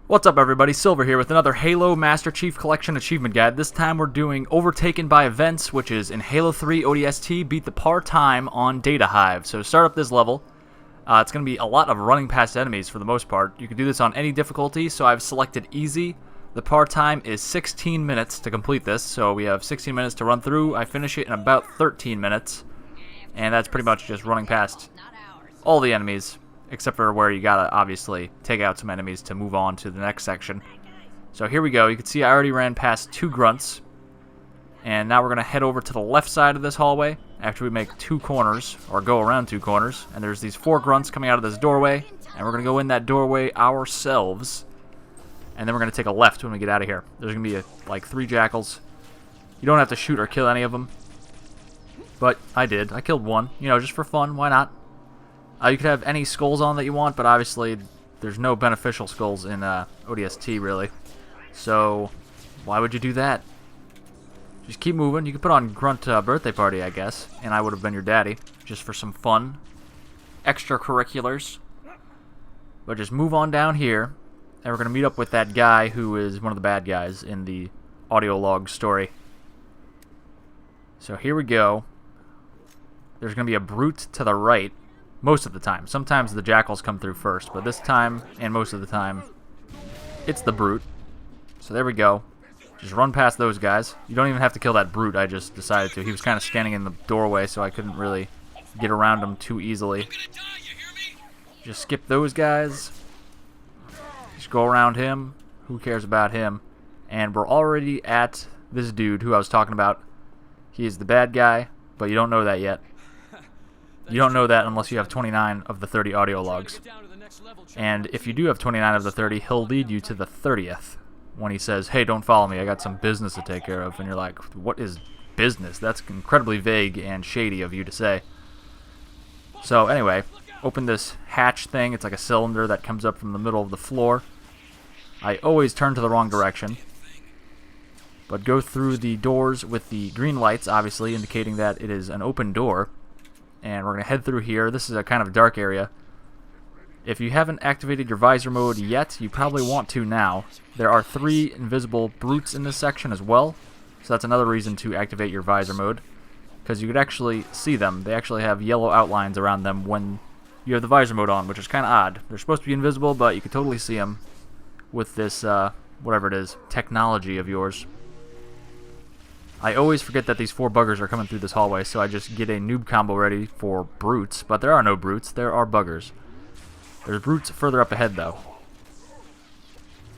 What's up, everybody? Silver here with another Halo Master Chief Collection Achievement Guide. This time we're doing Overtaken by Events, which is in Halo 3 ODST, beat the par time on Data Hive. So start up this level. It's going to be a lot of running past enemies for the most part. You can do this on any difficulty, so I've selected easy. The par time is 16 minutes to complete this, so we have 16 minutes to run through. I finish it in about 13 minutes, and that's pretty much just running past all the enemies, except for where you gotta obviously take out some enemies to move on to the next section. So here we go. You can see I already ran past 2 grunts, and now we're gonna head over to the left side of this hallway after we make 2 corners, or go around 2 corners, and there's these 4 grunts coming out of this doorway, and we're gonna go in that doorway ourselves, and then we're gonna take a left when we get out of here. There's gonna be like 3 jackals. You don't have to shoot or kill any of them, but I did. I killed one, you know, just for fun. Why not? You could have any skulls on that you want, but obviously there's no beneficial skulls in ODST, really. So why would you do that? Just keep moving. You could put on Grunt Birthday Party, I guess, and I would have been your daddy, just for some fun. Extracurriculars. But just move on down here, and we're going to meet up with that guy who is one of the bad guys in the audio log story. So here we go. There's going to be a brute to the right. Most of the time. Sometimes the jackals come through first, but this time, and most of the time, it's the brute. So there we go. Just run past those guys. You don't even have to kill that brute. I just decided to. He was kind of standing in the doorway, so I couldn't really get around him too easily. Just skip those guys. Just go around him. Who cares about him? And we're already at this dude who I was talking about. He is the bad guy, but you don't know that yet. You don't know that unless you have 29 of the 30 audio logs. And if you do have 29 of the 30, he'll lead you to the 30th when he says, hey, don't follow me, I got some business to take care of. And you're like, what is business? That's incredibly vague and shady of you to say. So anyway, open this hatch thing. It's like a cylinder that comes up from the middle of the floor. I always turn to the wrong direction, but go through the doors with the green lights, obviously indicating that it is an open door. And we're going to head through here. This is a kind of dark area. If you haven't activated your visor mode yet, you probably want to now. There are 3 invisible brutes in this section as well, so that's another reason to activate your visor mode, because you could actually see them. They actually have yellow outlines around them when you have the visor mode on, which is kind of odd. They're supposed to be invisible, but you can totally see them with this, whatever it is, technology of yours. I always forget that these 4 buggers are coming through this hallway, so I just get a noob combo ready for brutes, but there are no brutes, there are buggers. There's brutes further up ahead, though.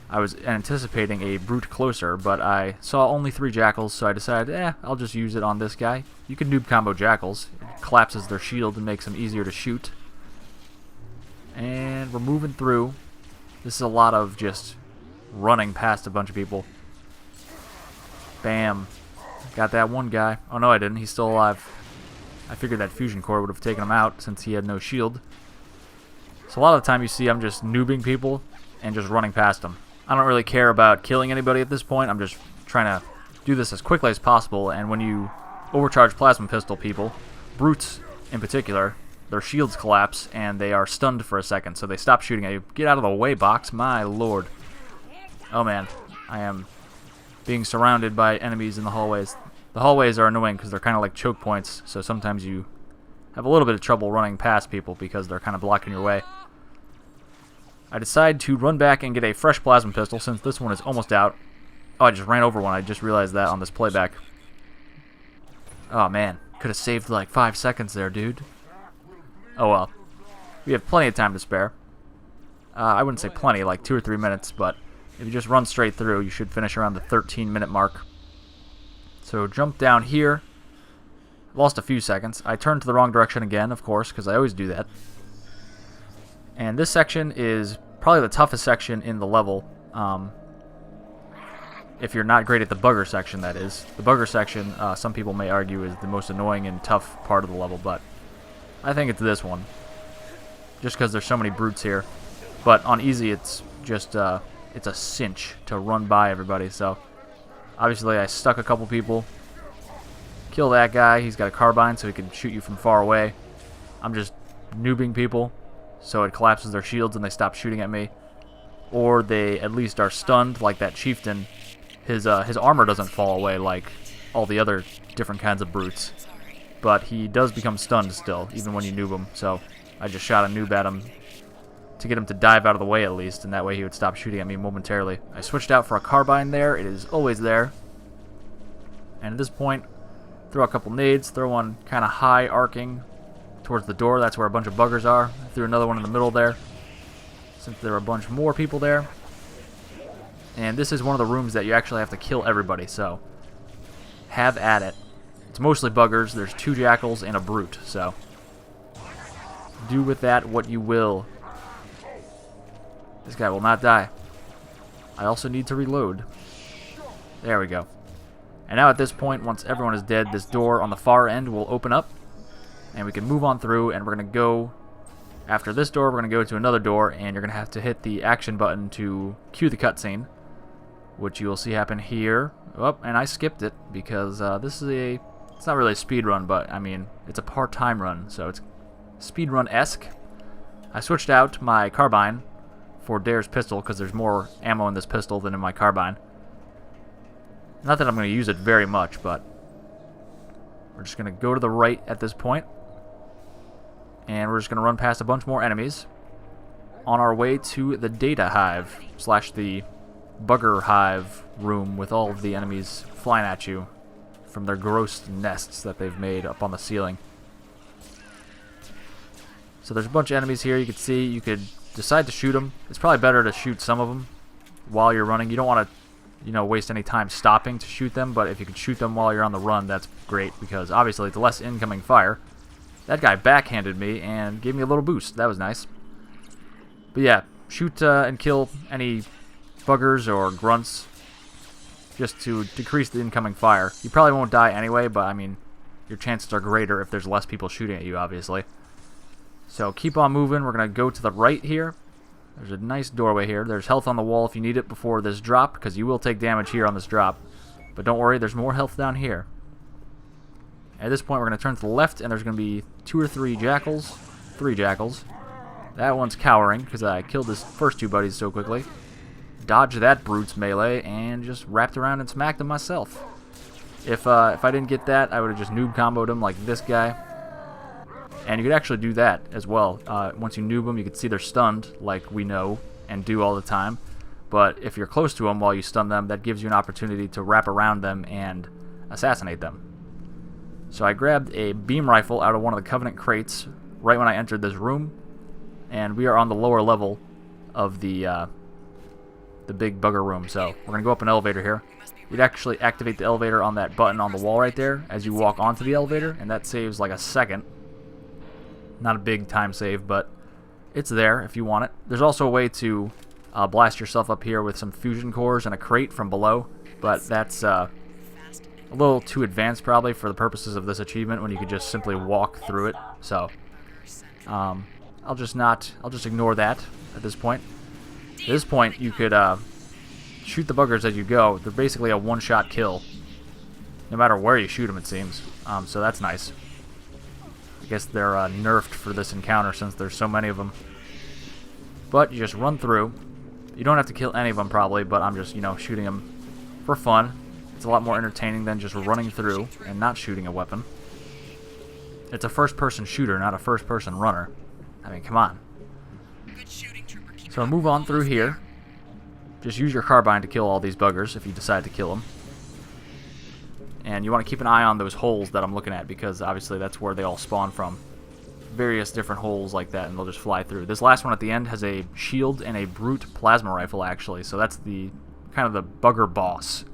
I was anticipating a brute closer, but I saw only 3 jackals, so I decided, I'll just use it on this guy. You can noob combo jackals. It collapses their shield and makes them easier to shoot. And we're moving through. This is a lot of just running past a bunch of people. Bam. Got that one guy. Oh no, I didn't. He's still alive. I figured that fusion core would have taken him out since he had no shield. So a lot of the time you see I'm just noobing people and just running past them. I don't really care about killing anybody at this point. I'm just trying to do this as quickly as possible. And when you overcharge plasma pistol people, brutes in particular, their shields collapse and they are stunned for a second. So they stop shooting at you. Get out of the way, box. My lord. Oh man. I am being surrounded by enemies in the hallways. The hallways are annoying because they're kind of like choke points, so sometimes you have a little bit of trouble running past people because they're kind of blocking your way. I decide to run back and get a fresh plasma pistol since this one is almost out. Oh, I just ran over one. I just realized that on this playback. Oh man, could have saved like 5 seconds there, dude. Oh well. We have plenty of time to spare. I wouldn't say plenty, like 2 or 3 minutes, but if you just run straight through, you should finish around the 13-minute mark. So jump down here. Lost a few seconds. I turned to the wrong direction again, of course, because I always do that. And this section is probably the toughest section in the level. If you're not great at the bugger section, that is. The bugger section, some people may argue, is the most annoying and tough part of the level, but I think it's this one. Just because there's so many brutes here. But on easy, it's just it's a cinch to run by everybody, so obviously I stuck a couple people. Kill that guy. He's got a carbine, so he can shoot you from far away. I'm just noobing people, so it collapses their shields and they stop shooting at me. or they at least are stunned like that chieftain. His armor doesn't fall away like all the other different kinds of brutes, but he does become stunned still, even when you noob him. So I just shot a noob at him to get him to dive out of the way at least, and that way he would stop shooting at me momentarily. I switched out for a carbine there. It is always there. And at this point, throw a couple nades, throw one kind of high arcing towards the door. That's where a bunch of buggers are. I threw another one in the middle there, since there are a bunch more people there. And this is one of the rooms that you actually have to kill everybody, so have at it. It's mostly buggers. There's 2 jackals and a brute, so do with that what you will. This guy will not die. I also need to reload. There we go. And now at this point, once everyone is dead, this door on the far end will open up, and we can move on through, and we're going to go, after this door, we're going to go to another door, and you're going to have to hit the action button to cue the cutscene, which you will see happen here. Oh, and I skipped it, because this is it's not really a speed run, but, I mean, it's a part-time run, so it's speed run-esque. I switched out my carbine for Dare's pistol, because there's more ammo in this pistol than in my carbine. Not that I'm going to use it very much, but we're just going to go to the right at this point, and we're just going to run past a bunch more enemies on our way to the data hive / the bugger hive room with all of the enemies flying at you from their gross nests that they've made up on the ceiling. So there's a bunch of enemies here. You can see you could decide to shoot them. It's probably better to shoot some of them while you're running. You don't want to waste any time stopping to shoot them, but if you can shoot them while you're on the run, that's great, because obviously it's less incoming fire. That guy backhanded me and gave me a little boost. That was nice. But yeah, shoot and kill any buggers or grunts just to decrease the incoming fire. You probably won't die anyway, but I mean, your chances are greater if there's less people shooting at you, obviously. So keep on moving. We're going to go to the right here. There's a nice doorway here. There's health on the wall if you need it before this drop, because you will take damage here on this drop. But don't worry, there's more health down here. At this point, we're going to turn to the left, and there's going to be 2 or 3 jackals. 3 jackals. That one's cowering, because I killed his first 2 buddies so quickly. Dodged that brute's melee, and just wrapped around and smacked him myself. If I didn't get that, I would have just noob comboed him like this guy. And you could actually do that as well. Once you noob them, you can see they're stunned, like we know and do all the time. But if you're close to them while you stun them, that gives you an opportunity to wrap around them and assassinate them. So I grabbed a beam rifle out of one of the Covenant crates right when I entered this room, and we are on the lower level of the big bugger room. So we're going to go up an elevator here. You'd actually activate the elevator on that button on the wall right there as you walk onto the elevator, and that saves like a second. Not a big time save, but it's there if you want it. There's also a way to blast yourself up here with some fusion cores and a crate from below, but that's a little too advanced probably for the purposes of this achievement when you could just simply walk through it. So I'll just ignore that at this point. At this point, you could shoot the buggers as you go. They're basically a one-shot kill, no matter where you shoot them, it seems. So that's nice. I guess they're nerfed for this encounter since there's so many of them. But you just run through. You don't have to kill any of them probably, but I'm just, shooting them for fun. It's a lot more entertaining than just running through and not shooting a weapon. It's a first-person shooter, not a first-person runner. I mean, come on. So move on through here. Just use your carbine to kill all these buggers if you decide to kill them. And you want to keep an eye on those holes that I'm looking at, because obviously that's where they all spawn from. Various different holes like that, and they'll just fly through. This last one at the end has a shield and a brute plasma rifle, actually. So that's the kind of the bugger boss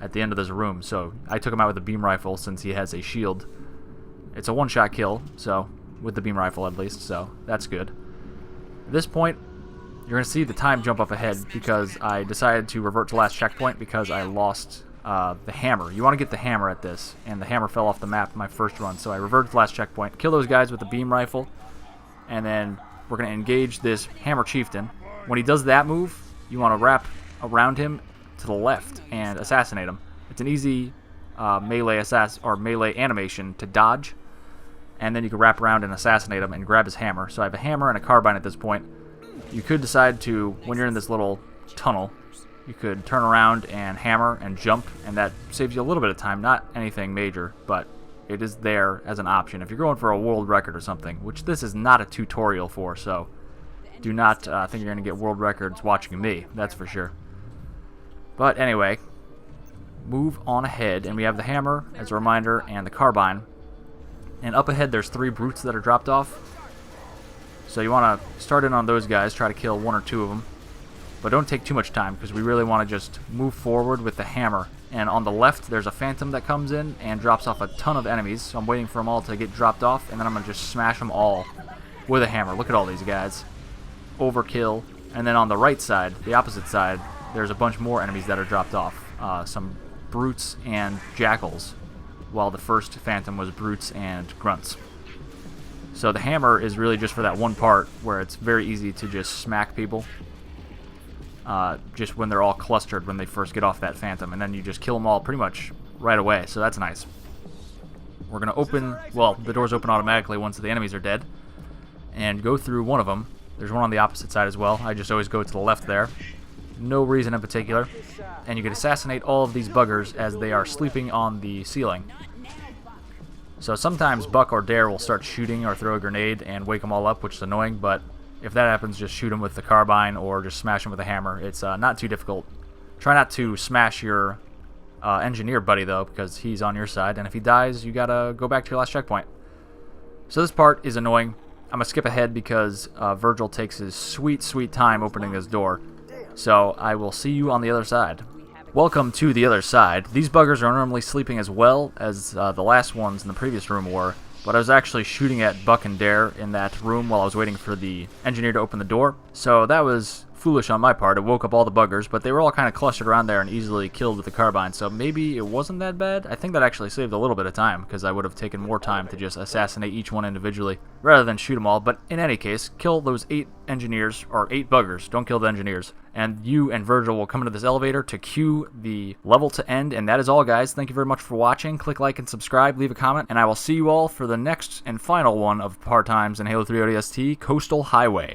at the end of this room. So I took him out with a beam rifle since he has a shield. It's a one-shot kill, so with the beam rifle at least, so that's good. At this point, you're going to see the time jump up ahead because I decided to revert to last checkpoint because I lost the hammer. You want to get the hammer at this, and the hammer fell off the map my first run, so I reverted to last checkpoint, kill those guys with the beam rifle, and then we're going to engage this hammer chieftain. When he does that move, you want to wrap around him to the left and assassinate him. It's an easy melee animation to dodge, and then you can wrap around and assassinate him and grab his hammer. So I have a hammer and a carbine at this point. You could decide to, when you're in this little tunnel, you could turn around and hammer and jump, and that saves you a little bit of time. Not anything major, but it is there as an option if you're going for a world record or something, which this is not a tutorial for, so do not think you're going to get world records watching me, that's for sure. But anyway, move on ahead, and we have the hammer as a reminder and the carbine. And up ahead there's 3 brutes that are dropped off. So you want to start in on those guys, try to kill 1 or 2 of them. But don't take too much time, because we really want to just move forward with the hammer. And on the left there's a phantom that comes in and drops off a ton of enemies. So I'm waiting for them all to get dropped off, and then I'm going to just smash them all with a hammer. Look at all these guys. Overkill. And then on the right side, the opposite side, there's a bunch more enemies that are dropped off. Some brutes and jackals, while the first phantom was brutes and grunts. So the hammer is really just for that one part where it's very easy to just smack people. Just when they're all clustered when they first get off that phantom, and then you just kill them all pretty much right away, so that's nice. We're going to open, well, the doors open automatically once the enemies are dead, and go through one of them. There's one on the opposite side as well. I just always go to the left there. No reason in particular. And you can assassinate all of these buggers as they are sleeping on the ceiling. So sometimes Buck or Dare will start shooting or throw a grenade and wake them all up, which is annoying, but if that happens, just shoot them with the carbine or just smash them with a hammer. It's not too difficult. Try not to smash your engineer buddy, though, because he's on your side, and if he dies, you gotta go back to your last checkpoint. So this part is annoying. I'm gonna skip ahead because Virgil takes his sweet, sweet time opening this door. So I will see you on the other side. Welcome to the other side. These buggers are normally sleeping as well as the last ones in the previous room were, but I was actually shooting at Buck and Dare in that room while I was waiting for the engineer to open the door. So that was foolish on my part. It woke up all the buggers, but they were all kind of clustered around there and easily killed with the carbine, so maybe it wasn't that bad. I think that actually saved a little bit of time, because I would have taken more time to just assassinate each one individually rather than shoot them all. But in any case, kill those 8 engineers, or 8 buggers. Don't kill the engineers. And you and Virgil will come into this elevator to cue the level to end, and that is all, guys. Thank you very much for watching. Click like and subscribe, leave a comment, and I will see you all for the next and final one of Part Times in Halo 3 ODST, Coastal Highway.